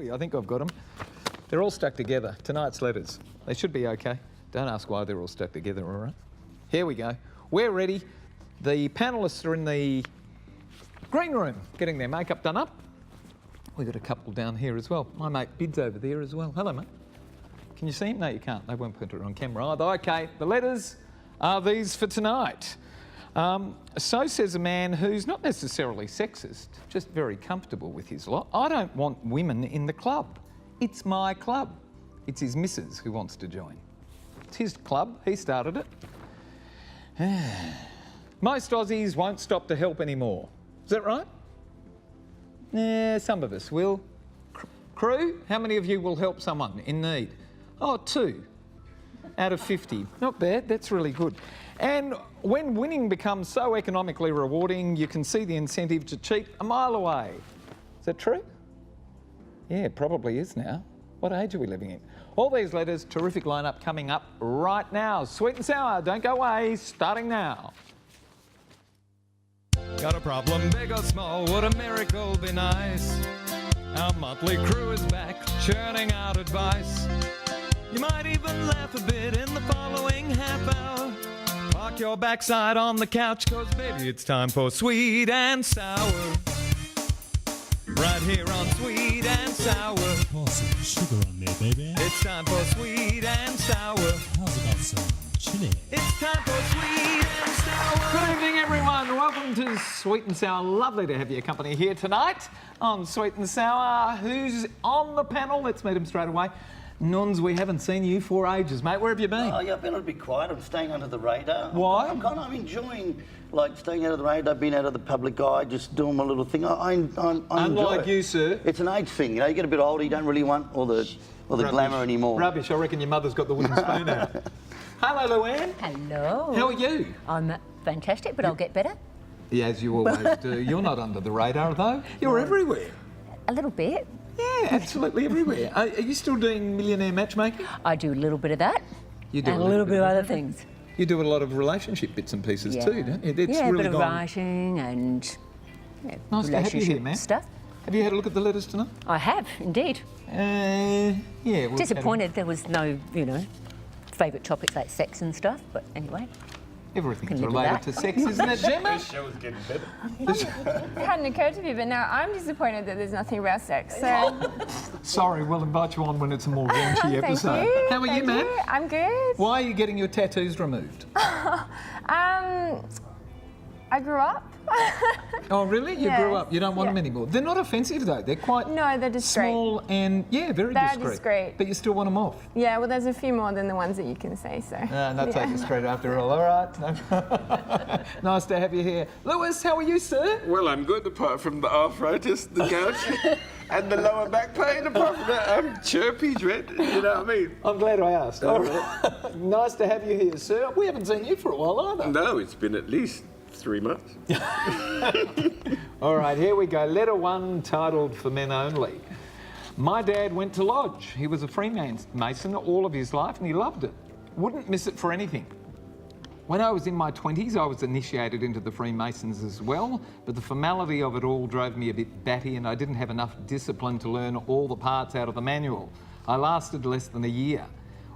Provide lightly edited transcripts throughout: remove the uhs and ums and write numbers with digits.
I think I've got them. They're all stuck together. Tonight's letters. They should be okay. Don't ask why they're all stuck together, all right? Here we go. We're ready. The panellists are in the green room getting their makeup done up. We've got a couple down here as well. My mate Bid's over there as well. Hello, mate. Can you see him? No, you can't. They won't put it on camera either. Okay, the letters are these for tonight. So says a man who's not necessarily sexist, just very comfortable with his lot. I don't want women in the club. It's my club. It's his missus who wants to join. It's his club. He started it. Most Aussies won't stop to help anymore. Is that right? Yeah, some of us will. Crew, how many of you will help someone in need? Oh, 2 out of 50. Not bad, that's really good. And when winning becomes so economically rewarding, you can see the incentive to cheat a mile away. Is that true? Yeah, it probably is now. What age are we living in? All these letters, terrific lineup coming up right now. Sweet and sour, don't go away, starting now. Got a problem, big or small, would a miracle be nice? Our monthly crew is back, churning out advice. You might even laugh a bit in the following half hour. Park your backside on the couch, cause baby it's time for Sweet and Sour. Right here on Sweet and Sour. Pour some sugar on there, baby. It's time for Sweet and Sour. How's about some chili? It's time for Sweet and Sour. Good evening, everyone. Welcome to Sweet and Sour. Lovely to have your company here tonight on Sweet and Sour. Who's on the panel? Let's meet him straight away. Nuns, we haven't seen you for ages, mate. Where have you been? Oh, yeah, I've been a bit quiet. I'm staying under the radar. Why? I'm enjoying, like, staying out of the radar, being out of the public eye, just doing my little thing. I enjoy Unlike it. you, sir. It's an age thing, you know. You get a bit older, you don't really want all the glamour anymore. Rubbish. I reckon your mother's got the wooden spoon out. Hello, Louanne. Hello. How are you? I'm fantastic, but I'll get better. Yeah, as you always do. You're not under the radar, though. You're everywhere. A little bit. Yeah, absolutely everywhere. Are you still doing millionaire matchmaking? I do a little bit of that. You do and a little bit of other things. You do a lot of relationship bits and pieces too, don't you? It's yeah, really a bit of gone. writing and Nice to have you here, man. stuff. Have you had a look at the letters tonight? I have, indeed. Yeah. Disappointed there was no, favourite topics like sex and stuff, but anyway. Everything's Can live with related that. to sex, isn't it, Gemma? Show is getting better. It hadn't occurred to me, but now I'm disappointed that there's nothing about sex. So Sorry, we'll invite you on when it's a more raunchy thank episode. you. How are you, Thank man? you. I'm good. Why are you getting your tattoos removed? I grew up. Oh, really? You Yes, grew up. You don't want them anymore. They're not offensive, though. They're quite No, they're discreet. small and, very They're discreet. discreet. But you still want them off. Yeah, well, there's a few more than the ones that you can see. So. No, take it straight after all. All right. No. Nice to have you here. Lewis, how are you, sir? Well, I'm good, apart from the arthritis, the gout, and the lower back pain. Apart from that, I'm chirpy, dread. You know what I mean? I'm glad I asked. All right. Nice to have you here, sir. We haven't seen you for a while either. No, it's been at least 3 months. All right, here we go. Letter 1, titled For Men Only. My dad went to lodge. He was a Freemason all of his life and he loved it. Wouldn't miss it for anything. When I was in my 20s, I was initiated into the Freemasons as well, but the formality of it all drove me a bit batty and I didn't have enough discipline to learn all the parts out of the manual. I lasted less than a year.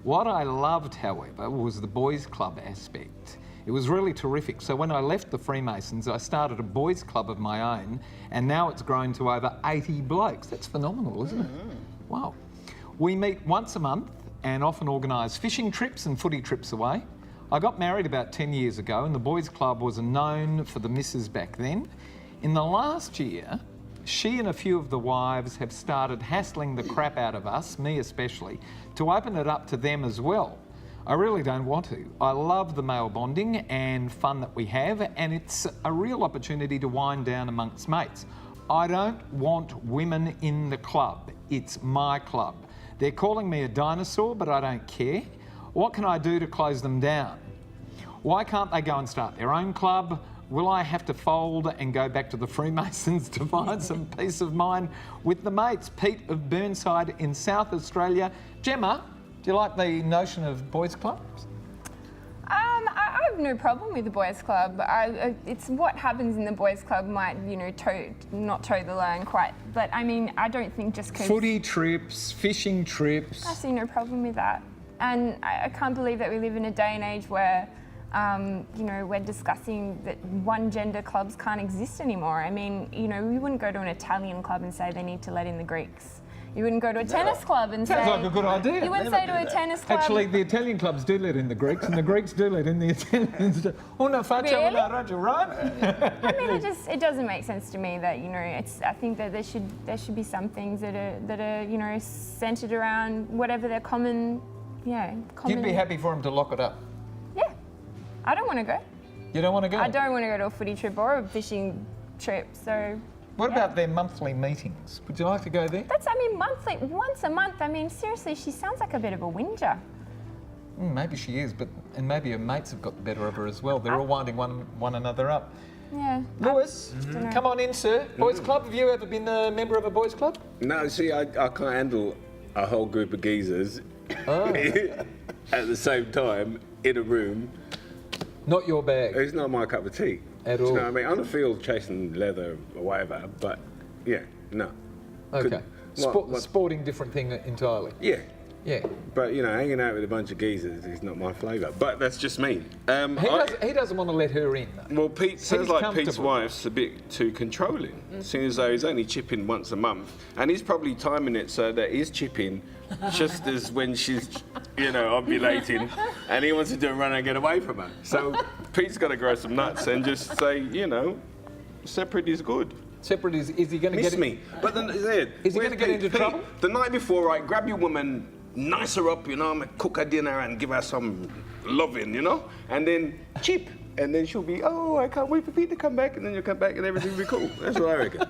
What I loved, however, was the boys' club aspect. It was really terrific. So when I left the Freemasons, I started a boys' club of my own, and now it's grown to over 80 blokes. That's phenomenal, isn't it? Wow. We meet once a month and often organise fishing trips and footy trips away. I got married about 10 years ago, and the boys' club was known for the missus back then. In the last year, she and a few of the wives have started hassling the crap out of us, me especially, to open it up to them as well. I really don't want to. I love the male bonding and fun that we have, and it's a real opportunity to wind down amongst mates. I don't want women in the club. It's my club. They're calling me a dinosaur, but I don't care. What can I do to close them down? Why can't they go and start their own club? Will I have to fold and go back to the Freemasons to find some peace of mind with the mates? Pete of Burnside in South Australia. Gemma, do you like the notion of boys' clubs? I have no problem with the boys' club. It's what happens in the boys' club might, you know, not toe the line quite. But I mean, I don't think just because... Footy trips, fishing trips. I see no problem with that. And I can't believe that we live in a day and age where, you know, we're discussing that one gender clubs can't exist anymore. I mean, you know, we wouldn't go to an Italian club and say they need to let in the Greeks. You wouldn't go to a tennis club and say... Sounds like a good idea. You wouldn't say to a tennis club... Actually, the Italian clubs do let in the Greeks, and the Greeks do let in the Italians. Una faccia una raggio, right? I mean, it doesn't make sense to me that, you know, I think that there should be some things that are you know, centred around whatever their common. You'd be happy for them to lock it up? Yeah. I don't want to go. You don't want to go? I don't want to go to a footy trip or a fishing trip, so... What about their monthly meetings? Would you like to go there? I mean, monthly, once a month. I mean, seriously, she sounds like a bit of a whinger. Maybe she is, and maybe her mates have got the better of her as well. They're all winding one another up. Yeah. Lewis, come on in, sir. Boys Club, have you ever been a member of a boys club? No, see, I can't handle a whole group of geezers at the same time in a room. Not your bag. It's not my cup of tea. At Do all. you know what I mean? On the field chasing leather or whatever, but yeah, no. Okay. What? Sporting different thing entirely. Yeah. Yeah. But, you know, hanging out with a bunch of geezers is not my flavour. But that's just me. He doesn't want to let her in, though. Well, Pete sounds like Pete's comfortable. wife's a bit too controlling, seeing as though he's only chipping once a month. And he's probably timing it so that he's chipping just as when she's, you know, ovulating, and he wants to do a run and get away from her. So Pete's got to grow some nuts and just say, you know, separate is good. Separate is he going to Miss get me. But then, Is he going to get into trouble? The night before, right, grab your woman, nice her up, you know, cook her dinner and give her some loving, you know, and then chip. And then she'll be, oh, I can't wait for Pete to come back, and then you'll come back and everything will be cool. That's what I reckon.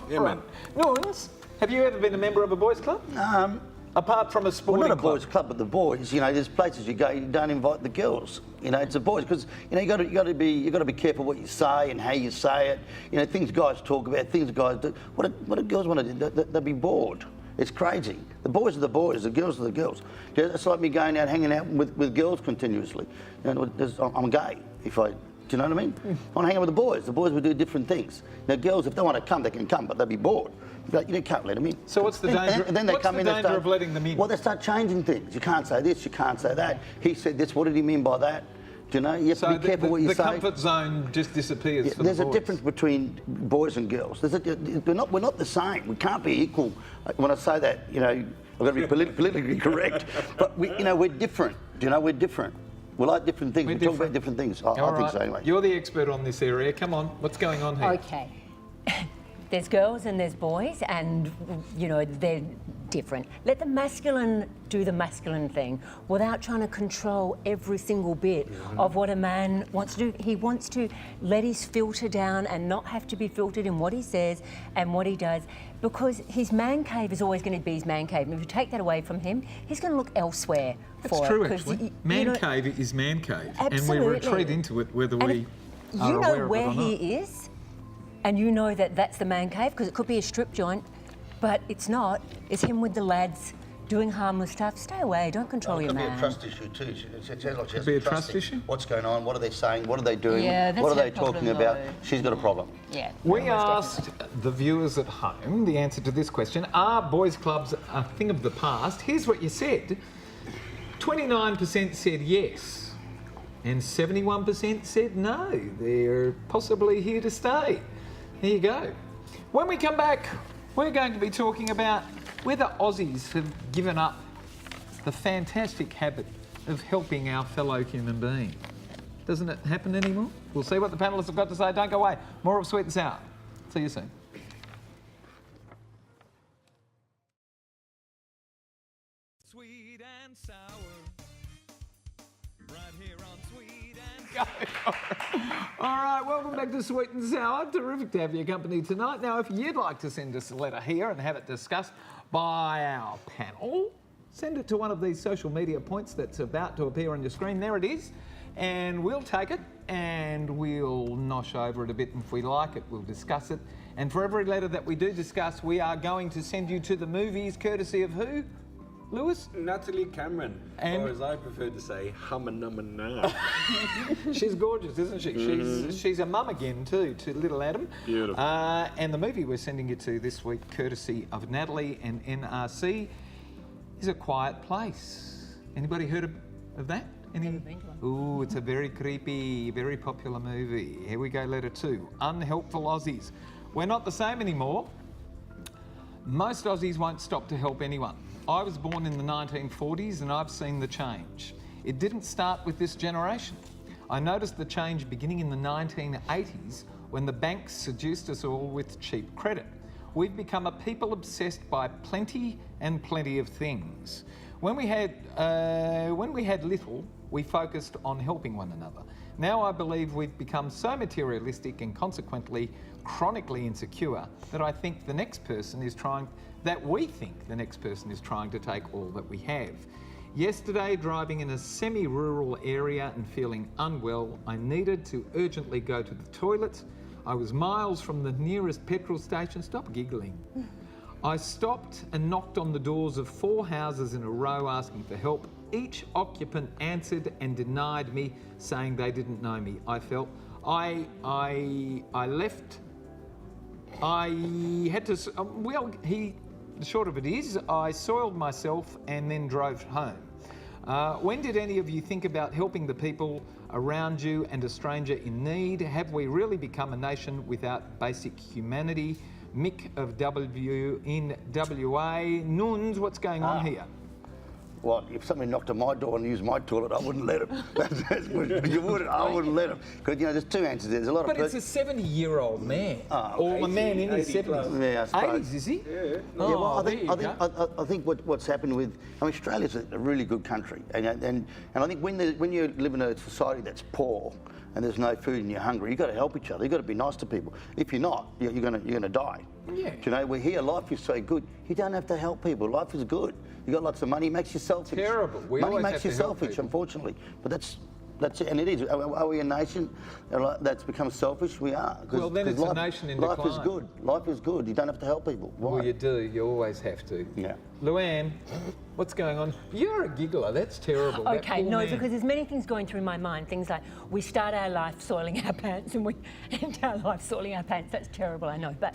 Yeah, man. Nuns, have you ever been a member of a boys club? Apart from a sporting Well, not a club? boys' club, but the boys. You know, there's places you go, you don't invite the girls. You know, it's the boys because you know you got to be careful what you say and how you say it. You know, things guys talk about, things guys do. What do girls want to do? They'll be bored. It's crazy. The boys are the boys, the girls are the girls. It's like me going out, hanging out with girls continuously. You know, I'm gay. Do you know what I mean? I want to hang out with the boys. The boys will do different things. Now, girls, if they want to come, they can come, but they'll be bored. You can't let them in. So what's the danger? And then they what's come the in danger and start, of letting them in? Well, they start changing things. You can't say this, you can't say that. He said this, what did he mean by that? Do you know? You have to be careful what you say. The comfort zone just disappears for the boys. There's a difference between boys and girls. We're not the same. We can't be equal. When I say that, you know, I've got to be politically correct. But we're different. Do you know, we're different. We like different things. We talk about different things. I think so anyway. You're the expert on this area. Come on, what's going on here? Okay. There's girls and there's boys, and you know they're different. Let the masculine do the masculine thing without trying to control every single bit of what a man wants to do. He wants to let his filter down and not have to be filtered in what he says and what he does, because his man cave is always going to be his man cave. And if you take that away from him, he's going to look elsewhere for it. That's true, actually. Man cave is man cave, absolutely. and we retreat into it whether we are aware of it or not. You know where he is. And you know that that's the man cave, because it could be a strip joint, but it's not. It's him with the lads doing harmless stuff. Stay away, don't control your man. It could be a trust issue too. It sounds like she has be a some trust issue? What's going on? What are they saying? What are they doing? Yeah, that's what are her they talking problem, about? though. She's got a problem. Yeah. We asked the viewers at home the answer to this question: are boys' clubs a thing of the past? Here's what you said. 29% said yes, and 71% said no. They're possibly here to stay. There you go. When we come back, we're going to be talking about whether Aussies have given up the fantastic habit of helping our fellow human being. Doesn't it happen anymore? We'll see what the panellists have got to say. Don't go away. More of Sweet and Sour. See you soon. Sweet and sour. Right here on Sweet and Sour. All right, welcome back to Sweet and Sour. Terrific to have your company tonight. Now, if you'd like to send us a letter here and have it discussed by our panel, send it to one of these social media points that's about to appear on your screen. There it is. And we'll take it and we'll nosh over it a bit. And if we like it, we'll discuss it. And for every letter that we do discuss, we are going to send you to the movies, courtesy of who? Lewis? Natalie Cameron, And- or as I prefer to say, humma-numma-na. She's gorgeous, isn't she? She's a mum again too, to little Adam. Beautiful. And the movie we're sending you to this week, courtesy of Natalie and NRC, is A Quiet Place. Anybody heard of that? Never been to one. Ooh, it's a very creepy, very popular movie. Here we go, letter 2. Unhelpful Aussies. We're not the same anymore. Most Aussies won't stop to help anyone. I was born in the 1940s and I've seen the change. It didn't start with this generation. I noticed the change beginning in the 1980s when the banks seduced us all with cheap credit. We've become a people obsessed by plenty and plenty of things. When we had little, we focused on helping one another. Now I believe we've become so materialistic and consequently chronically insecure that we think the next person is trying to take all that we have. Yesterday, driving in a semi-rural area and feeling unwell, I needed to urgently go to the toilet. I was miles from the nearest petrol station. Stop giggling. I stopped and knocked on the doors of 4 houses in a row asking for help. Each occupant answered and denied me, saying they didn't know me. I felt I left. I had to. The short of it is, I soiled myself and then drove home. When did any of you think about helping the people around you and a stranger in need? Have we really become a nation without basic humanity? Mick of W in WA. Nuns, what's going on here? Well, if somebody knocked on my door and used my toilet, I wouldn't let him. You wouldn't. I wouldn't let him. Because, there's two answers. There's a lot But of... it's a 70-year-old man. Or a man in his 70s. Yeah, I suppose. 80s, is he? Yeah. Oh, I think what's happened with... Australia's a really good country. And I think when you live in a society that's poor and there's no food and you're hungry, you've got to help each other. You've got to be nice to people. If you're not, you're going to die. Yeah. We're here, life is so good. You don't have to help people. Life is good. You got lots of money, it makes you selfish. Terrible. We money always makes have you to help selfish, people. unfortunately. But that's it, and it is. Are we a nation that's become selfish? We are. Well, then it's a nation in life decline. is good. Life is good. You don't have to help people. Why? Well, you do. You always have to. Yeah. Louanne, what's going on? You're a giggler. That's terrible. That Okay, poor no, man. because there's many things going through my mind. Things like we start our life soiling our pants and we end our life soiling our pants. That's terrible, I know. But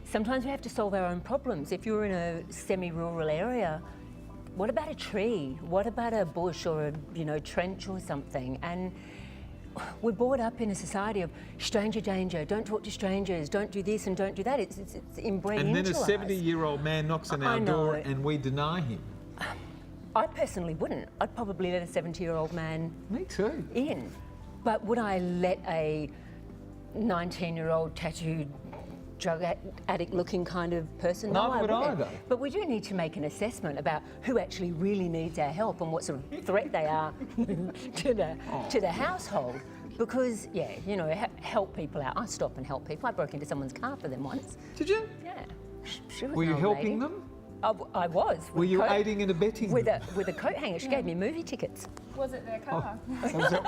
sometimes we have to solve our own problems. If you're in a semi-rural area, what about a tree? What about a bush or a trench or something? And we're brought up in a society of stranger danger. Don't talk to strangers. Don't do this and don't do that. It's inbred And then a into us. 70-year-old man knocks on I our know. door and we deny him. I personally wouldn't. I'd probably let a 70-year-old man Me too. in. But would I let a 19-year-old tattooed drug addict looking kind of person? Neither I would I, wouldn't. though. But we do need to make an assessment about who actually really needs our help and what sort of threat they are to the household. Because, help people out. I stop and help people. I broke into someone's car for them once. Did you? Yeah. She was Were you an old helping lady. them? I was. Were you aiding and abetting with them? a coat hanger? She gave me movie tickets. Was it their car?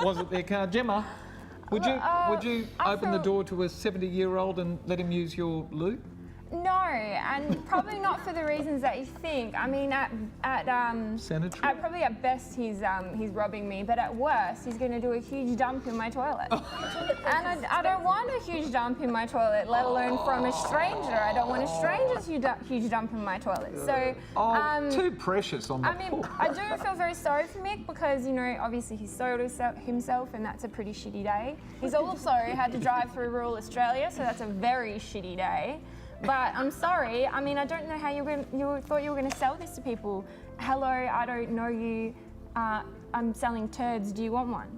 Was it their car? Gemma, would you I open the felt- door to a 70-year-old and let him use your loo? No, and probably not for the reasons that you think. I mean, Sanitary? probably at best he's robbing me, but at worst he's going to do a huge dump in my toilet. And I don't want a huge dump in my toilet, let alone from a stranger. I don't want a stranger's huge dump in my toilet. So, Too precious on the I mean, poor. I do feel very sorry for Mick because, obviously he soiled himself and that's a pretty shitty day. He's also had to drive through rural Australia, so that's a very shitty day. But I'm sorry, I mean, I don't know how you thought you were going to sell this to people. Hello, I don't know you. I'm selling turds. Do you want one?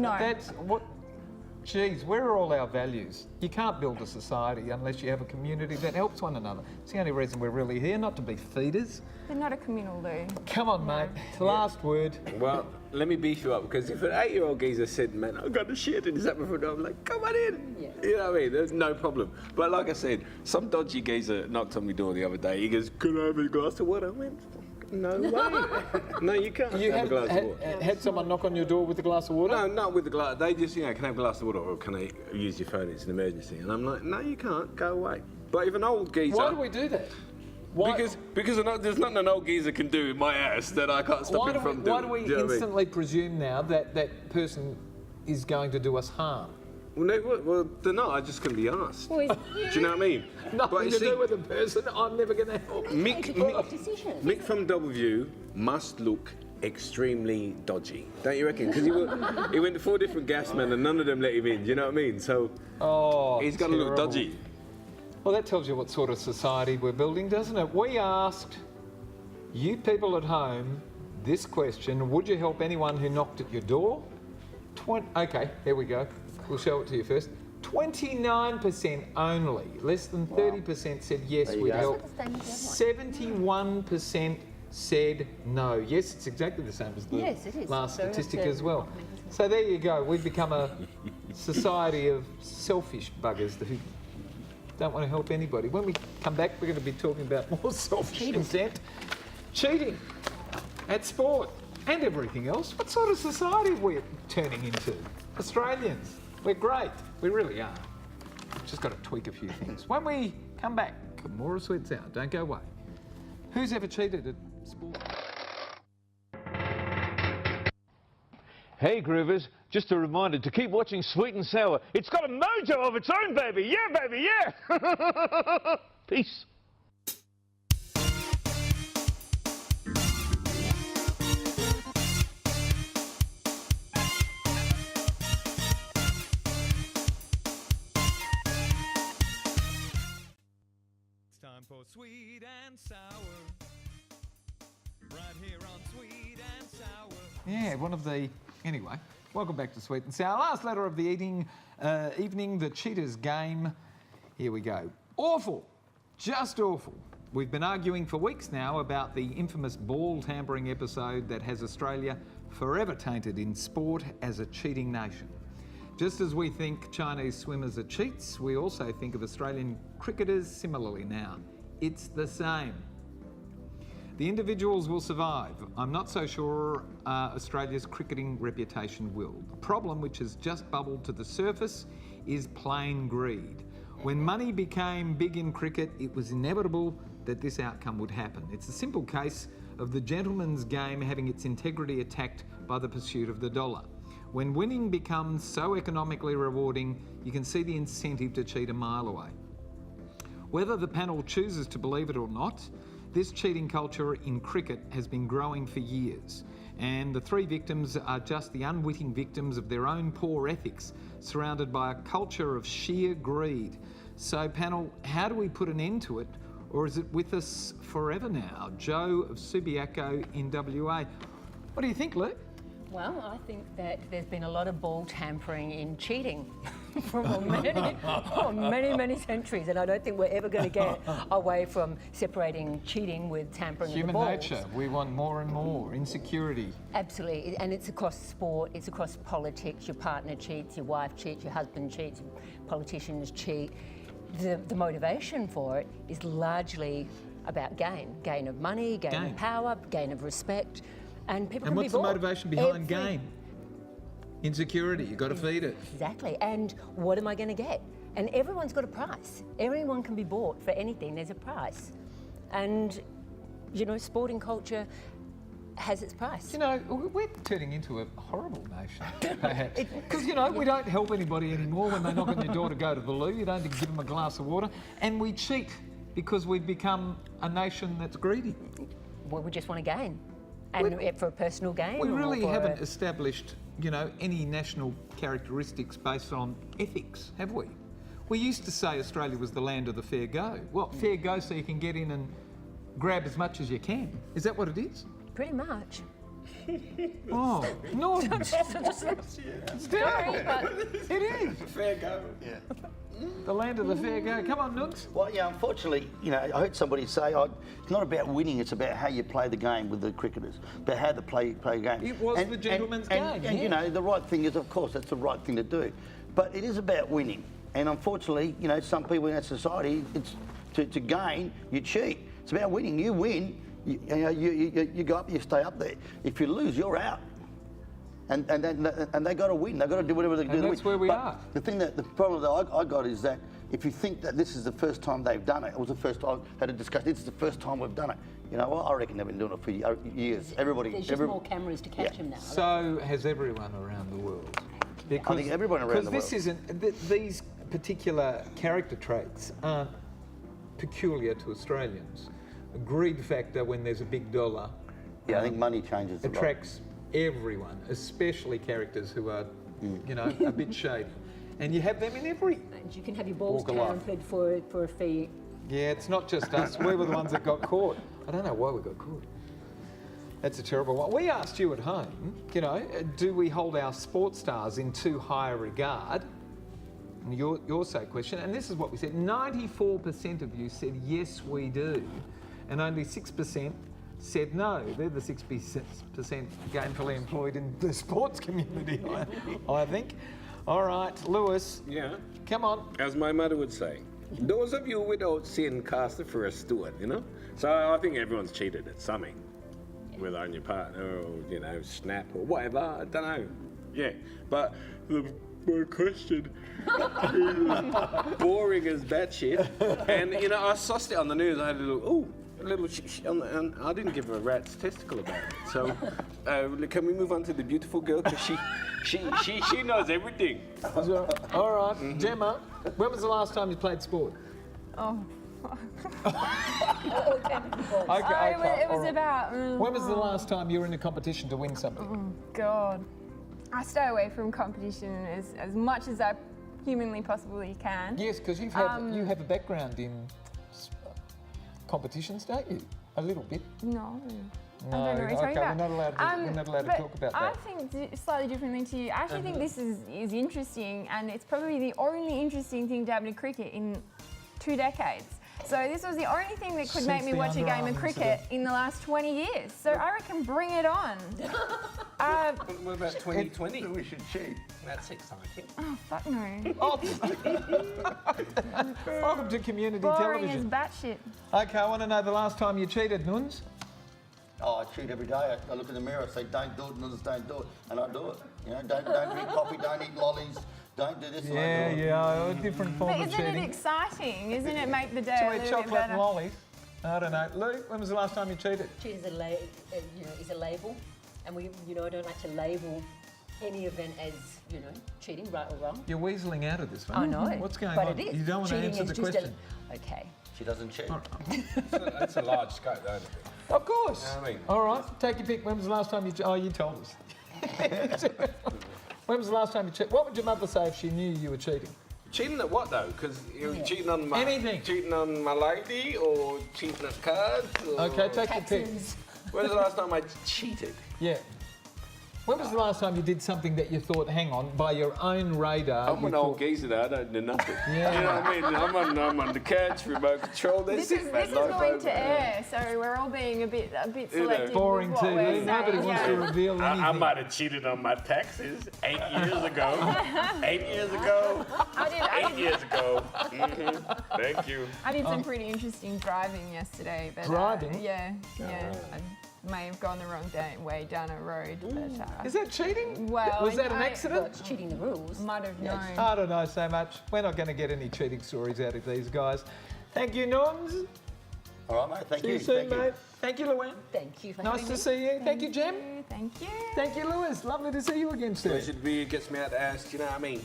No. That's what. Geez, where are all our values? You can't build a society unless you have a community that helps one another. It's the only reason we're really here, not to be feeders. They're not a communal loo. Come on, mate. Last word. Well, let me beef you up because if an 8-year-old geezer said, "Man, I've got the shit," and he's up before I'm like, "Come on in." Yeah. You know what I mean? There's no problem. But like I said, some dodgy geezer knocked on my door the other day. He goes, "Can I have a glass of water?" I went, "No way. No, you can't You have a glass of water." had someone knock on your door with a glass of water? No, not with the glass. They just, can I have a glass of water or can I use your phone? It's an emergency. And I'm like, no, you can't. Go away. But if an old geezer... Why do we do that? Why, Because there's nothing an old geezer can do in my ass that I can't stop him from doing. why do we you know what I mean? instantly presume now that that person is going to do us harm? Well, no, well, they're not. I just can be asked. Do you know what I mean? Nothing to do with the person. I'm never going to help. Mick from W must look extremely dodgy, don't you reckon? Because he went to 4 different gas men and none of them let him in. Do you know what I mean? So he's got to look dodgy. Well, that tells you what sort of society we're building, doesn't it? We asked you people at home this question: would you help anyone who knocked at your door? Okay, here we go. We'll show it to you first. 29% only, less than 30% said yes, we'd help. 71% said no. Yes, it's exactly the same as the last statistic as well. So there you go. We've become a society of selfish buggers who don't want to help anybody. When we come back, we're going to be talking about more selfish intent, cheating at sport and everything else. What sort of society are we turning into? Australians. We're great. We really are. Just got to tweak a few things. When we come back, more of Sweet Sour. Don't go away. Who's ever cheated at sport? Hey Groovers, just a reminder to keep watching Sweet and Sour. It's got a mojo of its own, baby. Yeah, baby, yeah. Peace. Time for Sweet and Sour. Right here on Sweet and Sour. Yeah, one of the... Anyway, welcome back to Sweet and Sour. Last letter of the evening, the Cheaters game. Here we go. Awful. Just awful. We've been arguing for weeks now about the infamous ball tampering episode that has Australia forever tainted in sport as a cheating nation. Just as we think Chinese swimmers are cheats, we also think of Australian cricketers similarly now. It's the same. The individuals will survive. I'm not so sure Australia's cricketing reputation will. The problem, which has just bubbled to the surface, is plain greed. When money became big in cricket, it was inevitable that this outcome would happen. It's a simple case of the gentleman's game having its integrity attacked by the pursuit of the dollar. When winning becomes so economically rewarding, you can see the incentive to cheat a mile away. Whether the panel chooses to believe it or not, this cheating culture in cricket has been growing for years, and the 3 victims are just the unwitting victims of their own poor ethics, surrounded by a culture of sheer greed. So panel, how do we put an end to it, or is it with us forever now? Joe of Subiaco in WA. What do you think, Lou? Well, I think that there's been a lot of ball tampering in cheating for many centuries, and I don't think we're ever going to get away from separating cheating with tampering Human of the balls. nature. We want more and more. Insecurity. Absolutely, and it's across sport, it's across politics. Your partner cheats, your wife cheats, your husband cheats, politicians cheat. The motivation for it is largely about gain of money, gain of power, gain of respect. And people can be what's the bought. motivation behind gain? Insecurity, you've got to feed it. Exactly, and what am I going to get? And everyone's got a price. Everyone can be bought for anything, there's a price. And, you know, sporting culture has its price. You know, we're turning into a horrible nation, perhaps. Because, you know, we don't help anybody anymore when they knock on your door to go to the loo. You don't give them a glass of water. And we cheat because we've become a nation that's greedy. Well, we just want to gain. And for a personal gain? We really haven't established, you know, any national characteristics based on ethics, have we? We used to say Australia was the land of the fair go. Well, fair go so you can get in and grab as much as you can. Is that what it is? Pretty much. Oh, no. It's Sorry, but It is. Fair go. Yeah. The land of the fair go. Come on, Nunzio. Well, yeah, unfortunately, you know, I heard somebody say, it's not about winning, it's about how you play the game with the cricketers, about how they play the game. It was the gentleman's game, And, you know, the right thing is, of course, that's the right thing to do. But it is about winning. And unfortunately, you know, some people in that society, it's to gain, you cheat. It's about winning. You win, you go up, you stay up there. If you lose, you're out. And they got to win. They got to do whatever they can do to win. And that's where we are. The problem that I got is that if you think that this is the first time they've done it, it was the first time I had a discussion. This is the first time we've done it. You know what? I reckon they've been doing it for years. Everybody. There's just more cameras to catch them now. So has everyone around the world. Because, I think everyone around the world. Because this isn't, these particular character traits aren't peculiar to Australians. A greed factor when there's a big dollar. Yeah, I think money changes a lot. Attracts everyone, especially characters who are, you know, a bit shady. And you have them in every. And you can have your balls walk of life. counted for a fee. Yeah, it's not just us. We were the ones that got caught. I don't know why we got caught. That's a terrible one. We asked you at home, you know, do we hold our sports stars in too high a regard? And your say question, and this is what we said. 94% of you said yes, we do, and only 6% said no. They're the 6% gainfully employed in the sports community, I think. All right, Lewis. Yeah. Come on. As my mother would say, those of you without sin cast the first stone, you know? So I think everyone's cheated at something. Whether on your partner or, you know, snap or whatever, I don't know. Yeah, but my question is boring as batshit. And, you know, I sussed it on the news. I had a little, and I didn't give a rat's testicle about it. So can we move on to the beautiful girl? Because she knows everything. All right, Gemma, when was the last time you played sport? Oh. Okay, It was about. When was the last time you were in a competition to win something? Oh, God. I stay away from competition as much as I humanly possibly can. Yes, because you have a background in competitions, don't you? A little bit. No. No, I don't know what you're talking about. We're not allowed to talk about that. I think slightly differently to you. I actually think this is interesting, and it's probably the only interesting thing to happen in cricket in 2 decades. So this was the only thing that could make me watch a game of cricket in the last 20 years. So I reckon bring it on. What about 2020? We should cheat. That's exciting. Oh, fuck no. Welcome to community Boring as television. batshit. Okay, I want to know the last time you cheated, Nuns. Oh, I cheat every day. I look in the mirror, I say, don't do it, and others don't do it, and I do it. You know, don't drink coffee, don't eat lollies, don't do this, and I do it. Yeah, a different form But of isn't cheating. it exciting? Isn't it make the day To a eat little bit chocolate and better? lollies. I don't know. Lou, when was the last time you cheated? Cheat is is a label, and we, I don't like to label any event as, cheating, right or wrong. You're weaseling out of this one. I know. What's going but on? It is. You don't want to Cheating answer is the just question. Okay. She doesn't cheat. That's a large scope, don't it? Of course. I mean- All right, take your pick. When was the last time you... Oh, you told us. When was the last time you cheated? What would your mother say if she knew you were cheating? Cheating at what though? Because you're cheating on my Anything. cheating on my lady or cheating at cards. Or... Okay, take your pick. Taxes. When was the last time I cheated? Yeah. When was the last time you did something that you thought, hang on, by your own radar... I'm you an old thought, geezer though, I don't do nothing. Yeah. You know what I mean? I'm on the couch, remote control. That's This is it, man. this is Life going over. to air, so we're all being a bit You know, selective. Boring with what we're TV. saying, Nobody wants to yeah. reveal anything. I might have cheated on my taxes 8 years ago. 8 years ago. I 8 years ago. Thank you. I did some pretty interesting driving yesterday. But, Driving? Yeah. I may have gone the wrong way down a road. But, Is that cheating? well, Was that an Well, accident? it's cheating the rules. might have known. I don't know so much. We're not going to get any cheating stories out of these guys. Thank you, Nuns. All right, mate, thank See you. you soon, Thank you. mate. Thank you, Louanne. Thank you for Nice having to me. see you. Thank you, Gem. Thank you. Thank you, Lewis. Lovely to see you again, sir. Should be gets me out to ask, you know what I mean?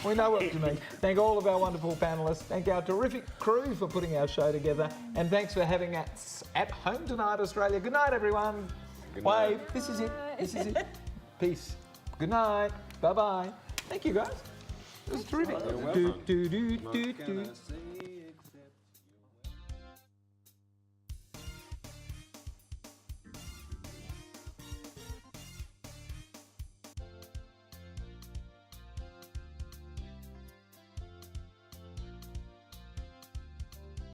We know what you mean. Thank all of our wonderful panellists. Thank our terrific crew for putting our show together. And thanks for having us at home tonight, Australia. Good night, everyone. Good Wave. night. This is it. This is it. Peace. Good night. Bye-bye. Thank you, guys. It was terrific. You're welcome. Do, do, do, do, do.